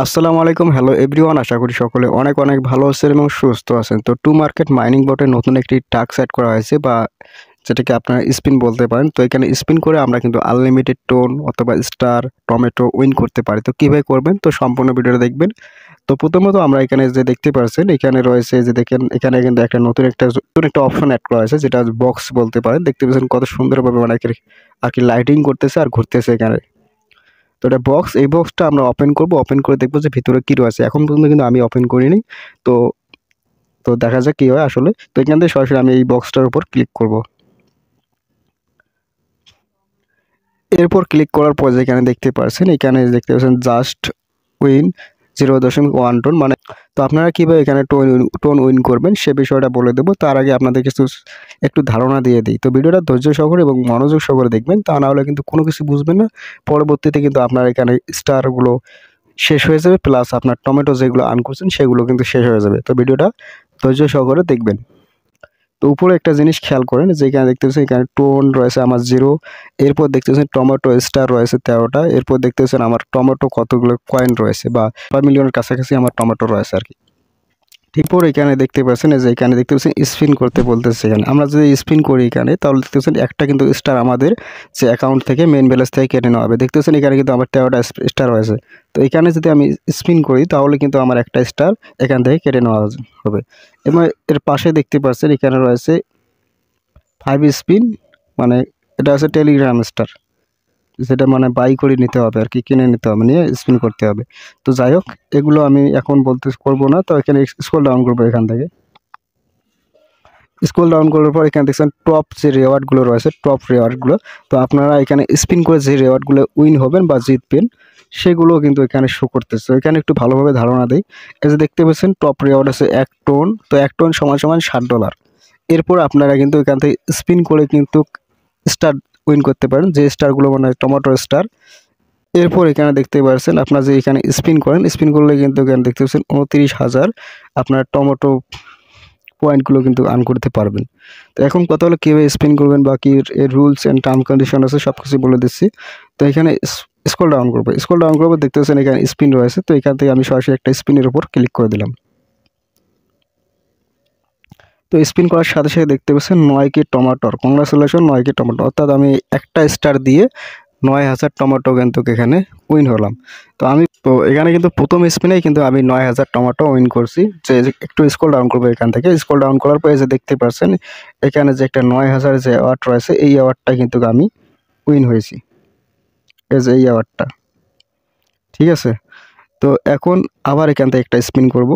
আসসালামু আলাইকুম, hello everyone. আশা করি সকলে অনেক অনেক ভালো আছেন এবং সুস্থ আছেন। তো টু মার্কেট মাইনিং বটে নতুন একটি টাস্ক সেট করা হয়েছে, বা যেটাকে আপনারা স্পিন বলতে পারেন। তো এখানে স্পিন করে আমরা কিন্তু আনলিমিটেড টোন অথবা স্টার, টমেটো উইন করতে পারি। তো কীভাবে করবেন, তো সম্পূর্ণ ভিডিওটা দেখবেন। তো প্রথমত আমরা এখানে যে দেখতে পাচ্ছেন, এখানে রয়েছে যে দেখেন, এখানে কিন্তু একটা নতুন একটা অপশন অ্যাড করা হয়েছে, যেটা বক্স বলতে পারেন। দেখতে পাচ্ছেন কত সুন্দরভাবে মানে আর কি লাইটিং করতেছে আর ঘুরতেছে এখানে। তো এটা বক্স, এই বক্সটা আমরা ওপেন করব। ওপেন করে দেখব যে ভিতরে কি রয়েছে। এখন পর্যন্ত কিন্তু আমি ওপেন করিনি। তো তো দেখা যাক কি হয় আসলে। তো এখান থেকে সরাসরি আমি এই বক্সটার উপর ক্লিক করব। এরপর ক্লিক করার পর যেখানে দেখতে পাচ্ছেন, এখানে দেখতে পাচ্ছেন জাস্ট উইন 0.1 টোন, মানে তো আপনারা কীভাবে এখানে টোন উইন করবেন সে বিষয়টা বলে দেবো। তার আগে আপনাদের কিছু একটু ধারণা দিয়ে দিই। তো ভিডিওটা ধৈর্য সহকারে এবং মনোযোগ সহকারে দেখবেন, তা না হলে কিন্তু কোনো কিছু বুঝবেন না। পরবর্তীতে কিন্তু আপনার এখানে স্টারগুলো শেষ হয়ে যাবে, প্লাস আপনার টমেটো যেগুলো আর্ন করছেন সেগুলো কিন্তু শেষ হয়ে যাবে। তো ভিডিওটা ধৈর্য সহকারে দেখবেন। তো উপরে একটা জিনিস খেয়াল করেন, যে এখানে দেখতে পাচ্ছেন এখানে টোন রয়েছে আমার 0। এরপর দেখতে পাচ্ছেন টমেটো স্টার রয়েছে 13টা। এরপর দেখতে পাচ্ছেন আমার টমেটো কতগুলো কয়েন রয়েছে, বা 5 মিলিয়নের কাছাকাছি আমার টমেটো রয়েছে আর কি। এরপর এখানে দেখতে পাচ্ছেন, যে এখানে দেখতে পাচ্ছেন স্পিন করতে বলতেছে। এখানে আমরা যদি স্পিন করি এখানে, তাহলে দেখতে পাচ্ছেন একটা কিন্তু স্টার আমাদের যে অ্যাকাউন্ট থেকে মেন ব্যালেন্স থেকে কেটে নেওয়া হবে। দেখতে পাচ্ছেন এখানে কিন্তু আমার 13টা স্টার রয়েছে। তো এখানে যদি আমি স্পিন করি, তাহলে কিন্তু আমার একটা স্টার এখান থেকে কেটে নেওয়া হবে। এবং এর পাশে দেখতে পাচ্ছেন এখানে রয়েছে 5 স্পিন, মানে এটা হচ্ছে টেলিগ্রাম স্টার, যেটা মানে বাই করে নিতে হবে আর কি, কিনে নিতে হবে, নিয়ে স্পিন করতে হবে। তো যাই হোক, এগুলো আমি এখন বলতে করবো না। তো এখানে স্ক্রল ডাউন করবো। এখান থেকে স্ক্রল ডাউন করার পর এখানে দেখছেন টপ যে রেওয়ার্ডগুলো রয়েছে, টপ রেওয়ার্ডগুলো। তো আপনারা এখানে স্পিন করে যে রেওয়ার্ডগুলো উইন হবেন বা জিতবেন, সেগুলো কিন্তু এখানে শো করতেছে। এখানে একটু ভালোভাবে ধারণা দেই। এই যে দেখতে পাচ্ছেন টপ রেওয়ার্ড আছে 1 টোন। তো 1 টোন সমান সমান $60। এরপর আপনারা কিন্তু এখান থেকে স্পিন করে কিন্তু স্টার উইন করতে পারেন, যে স্টারগুলো মানে টমেটো স্টার। এরপর এখানে দেখতে পাচ্ছেন আপনার যে এখানে স্পিন করেন, স্পিন করলে কিন্তু এখানে দেখতে পাচ্ছেন 29,000 আপনার টমেটো পয়েন্টগুলো কিন্তু আর্ন করতে পারবেন। তো এখন কথা হলো কীভাবে স্পিন করবেন, বা কি এর রুলস অ্যান্ড টার্ম কন্ডিশন আছে সব কিছু বলে দিচ্ছি। তো এখানে স্ক্রল ডাউন করবো। স্ক্রল ডাউন করবো, দেখতে পাচ্ছেন এখানে স্পিন রয়েছে। তো এখান থেকে আমি সরাসরি একটা স্পিনের উপর ক্লিক করে দিলাম। তো স্পিন করার সাথে সাথে দেখতে পাচ্ছেন 9K টমেটোর কংগ্রাচুলেশন, 9K টমেটো, অর্থাৎ আমি একটা স্টার দিয়ে 9,000 টমেটো কিন্তু এখানে উইন হলাম। তো এখানে কিন্তু প্রথম স্পিনেই কিন্তু আমি 9,000 টমেটো উইন করছি। যে একটু স্ক্রল ডাউন করবো, এখান থেকে স্ক্রল ডাউন করার পরে যে দেখতে পাচ্ছেন এখানে যে একটা 9,000 যে অ্যাওয়ার্ড রয়েছে, এই অ্যাওয়ার্ডটা কিন্তু আমি উইন হয়েছি। এই যে এই অ্যাওয়ার্ডটা, ঠিক আছে। তো এখন আবার এখান থেকে একটা স্পিন করব।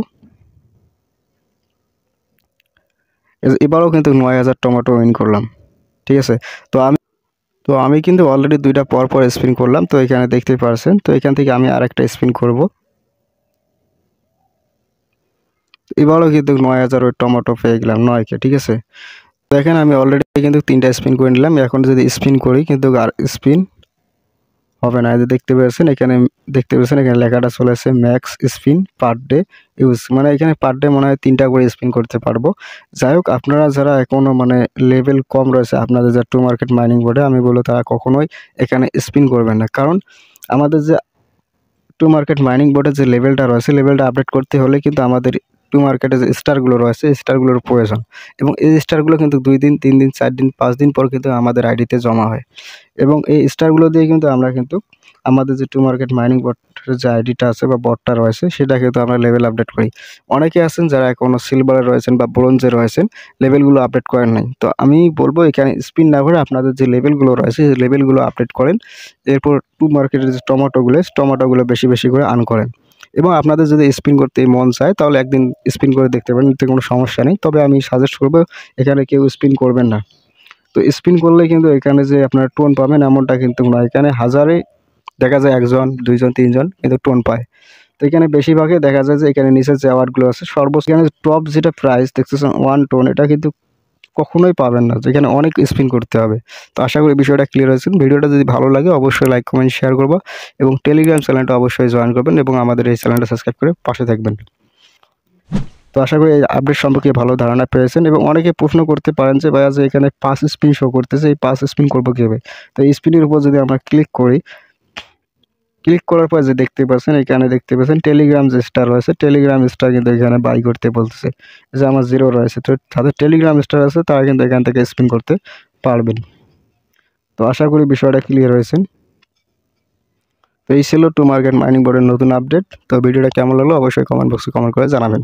এবারও কিন্তু 9,000 টমেটো উইন করলাম, ঠিক আছে। তো আমি কিন্তু অলরেডি 2টা পর পর স্পিন করলাম। তো এখানে দেখতে পাচ্ছেন। তো এখান থেকে আমি আরেকটা স্পিন করব। এবারও কিন্তু 9,000 ওই টমেটো পেয়ে গেলাম, 9K, ঠিক আছে। তো এখানে আমি অলরেডি কিন্তু 3টা স্পিন করে নিলাম। এখন যদি স্পিন করি কিন্তু আর স্পিন হবে না। এই যে দেখতে পাচ্ছেন এখানে, এখানে লেখাটা চলে আসছে max spin per day use, মানে এখানে পার ডে মনে হয় 3টা করে স্পিন করতে পারবো। যাই হোক, আপনারা যারা এখনও মানে লেভেল কম রয়েছে আপনাদের যে টু মার্কেট মাইনিং বোর্ডে, আমি বলবো তারা কখনোই এখানে স্পিন করবেন না। কারণ আমাদের যে টু মার্কেট মাইনিং বোর্ডের যে লেভেলটা রয়েছে, লেভেলটা আপডেট করতে হলে কিন্তু আমাদের টু মার্কেটে যে স্টারগুলো রয়েছে, স্টারগুলোর প্রয়োজন। এবং এই স্টারগুলো কিন্তু 2 দিন, 3 দিন, 4 দিন, 5 দিন পর কিন্তু আমাদের আইডিতে জমা হয়। এবং এই স্টারগুলো দিয়ে কিন্তু আমরা কিন্তু আমাদের যে টু মার্কেট মাইনিং বটের যে আইডিটা আছে বা বটটা রয়েছে, সেটা কিন্তু আমরা লেভেল আপডেট করি। অনেকে আছেন যারা এখনও সিলভারে রয়েছেন বা ব্রোঞ্জে রয়েছেন, লেভেলগুলো আপডেট করেন নাই। তো আমি বলবো এখানে স্পিন না করে আপনাদের যে লেভেলগুলো রয়েছে, সেই লেভেলগুলো আপডেট করেন। এরপর টু মার্কেটের যে টমেটোগুলো বেশি বেশি করে আর্ন করেন। এবং আপনাদের যদি স্পিন করতে মন চায়, তাহলে একদিন স্পিন করে দেখতে পারেন, এতে কোনো সমস্যা নেই। তবে আমি সাজেস্ট করবো এখানে কেউ স্পিন করবেন না। তো স্পিন করলে কিন্তু এখানে যে আপনারা টোন পাবেন এমনটা কিন্তু নয়। এখানে হাজারে দেখা যায় 1 জন, 2 জন, 3 জন কিন্তু টোন পায়। তো এখানে বেশিরভাগই দেখা যায় যে এখানে নিচে যে অ্যাওয়ার্ডগুলো আছে, সর্বোচ্চ এখানে টপ যেটা প্রাইস দেখতেছেন 1 টোন, এটা কিন্তু কখনোই পাবেন না, যেখানে অনেক স্পিন করতে হবে। তো আশা করি বিষয়টা ক্লিয়ার হয়েছে। ভিডিওটা যদি ভালো লাগে অবশ্যই লাইক, কমেন্ট, শেয়ার করবা, এবং টেলিগ্রাম চ্যানেলটা অবশ্যই জয়েন করবেন, এবং আমাদের এই চ্যানেলটা সাবস্ক্রাইব করে পাশে থাকবেন। তো আশা করি এই আপডেট সম্পর্কে ভালো ধারণা পেয়েছেন। এবং অনেকে প্রশ্ন করতে পারেন যে ভাইয়া, যে এখানে 5 স্পিন শো করতেছে, এই 5 স্পিন করবো কীভাবে? তো এই স্পিনের উপর যদি আমরা ক্লিক করি, ক্লিক করার পর যে দেখতে পাচ্ছেন, এখানে দেখতে পাচ্ছেন টেলিগ্রাম যে স্টার রয়েছে, টেলিগ্রাম স্টার কিন্তু এখানে বাই করতে বলতেছে। যে আমার 0 রয়েছে, তো তাদের টেলিগ্রাম স্টার আছে তারা কিন্তু এখান থেকে স্পিন করতে পারবেন। তো আশা করি বিষয়টা ক্লিয়ার হয়েছে। তো এই ছিল টু মার্কেট মাইনিং বোর্ডের নতুন আপডেট। তো ভিডিওটা কেমন লাগলো অবশ্যই কমেন্ট বক্সে কমেন্ট করে জানাবেন।